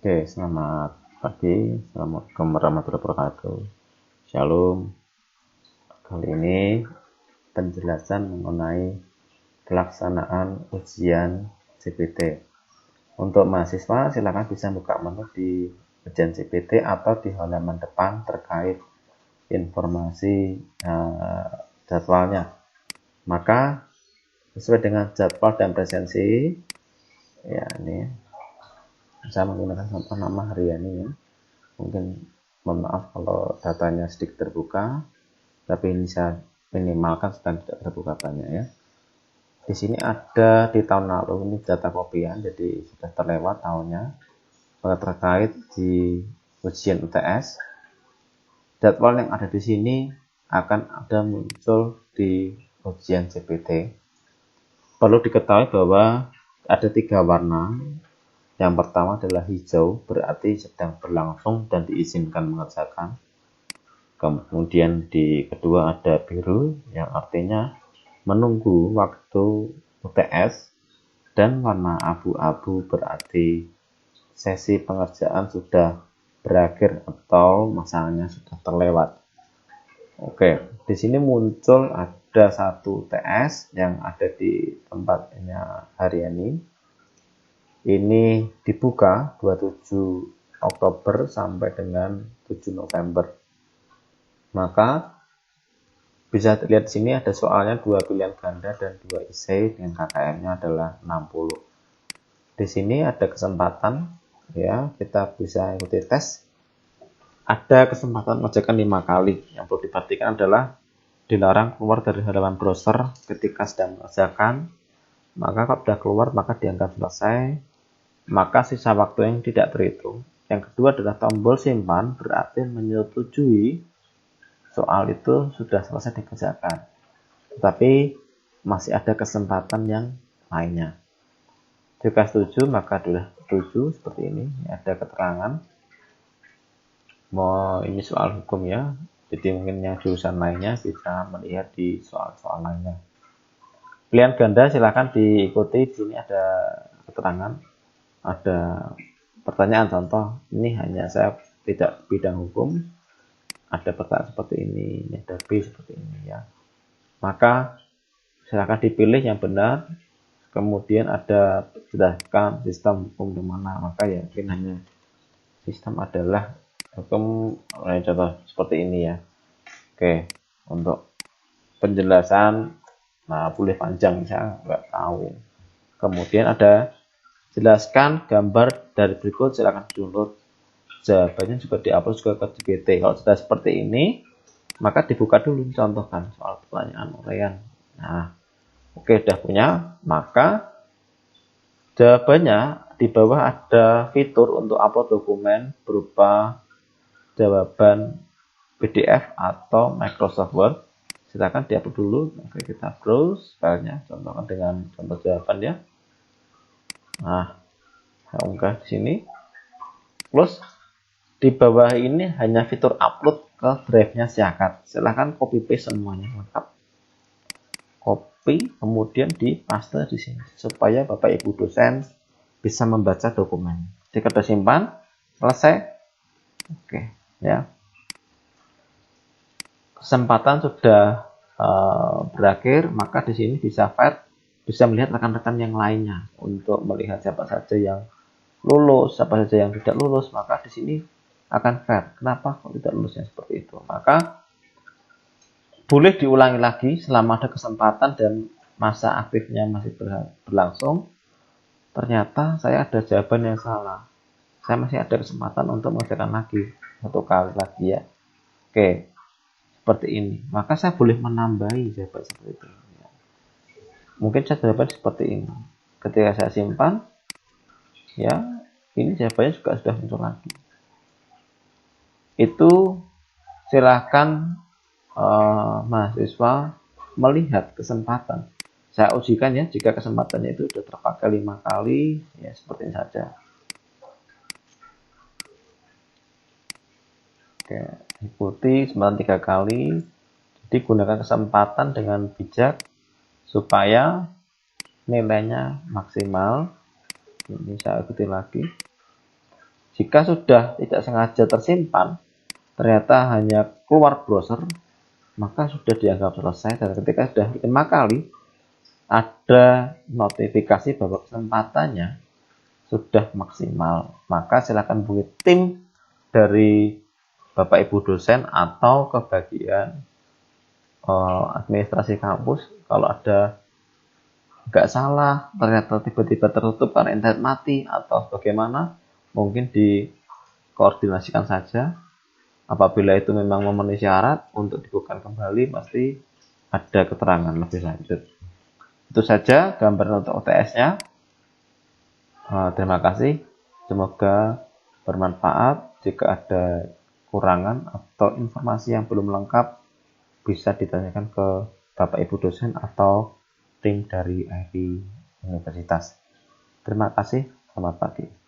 Oke, selamat pagi, assalamualaikum warahmatullahi wabarakatuh. Shalom. Kali ini penjelasan mengenai pelaksanaan ujian CPT. Untuk mahasiswa silakan bisa buka menu di ujian CPT atau di halaman depan terkait informasi jadwalnya. Maka sesuai dengan jadwal dan presensi, ya ini saya menggunakan contoh nama Haryani ya. Mungkin mohon maaf kalau datanya sedikit terbuka, tapi ini saya minimalkan sedang tidak terbuka banyak ya. Di sini ada di tahun lalu, ini data kopian, jadi sudah terlewat tahunnya. Terkait di ujian UTS, jadwal yang ada di sini akan ada muncul di ujian CPT. Perlu diketahui bahwa ada 3 warna. Yang pertama adalah hijau, berarti sedang berlangsung dan diizinkan mengerjakan. Kemudian di kedua ada biru, yang artinya menunggu waktu UTS. Dan warna abu-abu berarti sesi pengerjaan sudah berakhir atau masanya sudah terlewat. Oke, di sini muncul ada satu UTS yang ada di tempatnya Haryani. Ini dibuka 27 Oktober sampai dengan 7 November. Maka bisa dilihat di sini ada soalnya 2 pilihan ganda dan 2 esai dengan KKM-nya adalah 60. Di sini ada kesempatan ya, kita bisa ikuti tes. Ada kesempatan mengerjakan 5 kali. Yang perlu diperhatikan adalah dilarang keluar dari halaman browser ketika sedang mengerjakan. Maka kalau sudah keluar maka dianggap selesai. Maka sisa waktu yang tidak terhitung. Yang kedua adalah tombol simpan, berarti menyetujui soal itu sudah selesai dikerjakan. Tetapi masih ada kesempatan yang lainnya. Jika setuju maka sudah setuju, seperti ini. Ada keterangan. Ini soal hukum ya. Jadi mungkin yang jurusan lainnya bisa melihat di soal-soal lainnya. Pilihan ganda silakan diikuti. Di sini ada keterangan. Ada pertanyaan contoh, ini hanya saya tidak bidang hukum, ada pertanyaan seperti ini ada B seperti ini ya. Maka silakan dipilih yang benar. Kemudian ada jelaskan sistem hukum di mana, maka yakin hanya sistem adalah hukum. Contoh seperti ini ya. Oke, untuk penjelasan boleh panjang, saya nggak tahu. Kemudian ada jelaskan gambar dari berikut, silakan download. Jawabannya juga diupload juga ke GPT. Kalau sudah seperti ini, maka dibuka dulu, contohkan soal pertanyaan uraian. Nah, oke, sudah punya, maka jawabannya di bawah ada fitur untuk upload dokumen berupa jawaban PDF atau Microsoft Word. Silakan diupload dulu. Oke, kita browse filenya, contohkan dengan contoh jawaban ya. Nah, saya unggah di sini. Plus di bawah ini hanya fitur upload ke drive-nya Siakat. Silahkan copy paste semuanya lengkap. Copy kemudian di paste di sini supaya Bapak Ibu dosen bisa membaca dokumen. Jika sudah simpan, selesai. Oke, ya. Kesempatan sudah berakhir, maka di sini bisa melihat rekan-rekan yang lainnya untuk melihat siapa saja yang lulus, siapa saja yang tidak lulus, maka di sini akan fair. Kenapa kok tidak lulusnya seperti itu? Maka boleh diulangi lagi selama ada kesempatan dan masa aktifnya masih berlangsung. Ternyata saya ada jawaban yang salah. Saya masih ada kesempatan untuk mengerjakan lagi 1 kali lagi ya. Oke, seperti ini. Maka saya boleh menambahi jawaban seperti itu. Mungkin saya jawaban seperti ini. Ketika saya simpan, ya, ini jawabannya juga sudah muncul lagi. Itu silahkan mahasiswa melihat kesempatan. Saya ujikan ya, jika kesempatannya itu sudah terpakai 5 kali, ya seperti ini saja. Oke, ikuti kesempatan 3 kali. Jadi gunakan kesempatan dengan bijak supaya nilainya maksimal. Ini saya ikuti lagi. Jika sudah tidak sengaja tersimpan, ternyata hanya keluar browser, maka sudah dianggap selesai. Dan ketika sudah 5 kali ada notifikasi bahwa kesempatannya sudah maksimal, maka silakan hubungi tim dari Bapak Ibu dosen atau ke bagian administrasi kampus. Kalau ada nggak salah, ternyata tiba-tiba tertutup karena internet mati atau bagaimana, mungkin dikoordinasikan saja. Apabila itu memang memenuhi syarat untuk dibuka kembali, pasti ada keterangan lebih lanjut. Itu saja gambaran untuk UTS-nya. Terima kasih. Semoga bermanfaat. Jika ada kurangan atau informasi yang belum lengkap, bisa ditanyakan ke Bapak Ibu dosen atau tim dari IT Universitas. Terima kasih. Selamat pagi.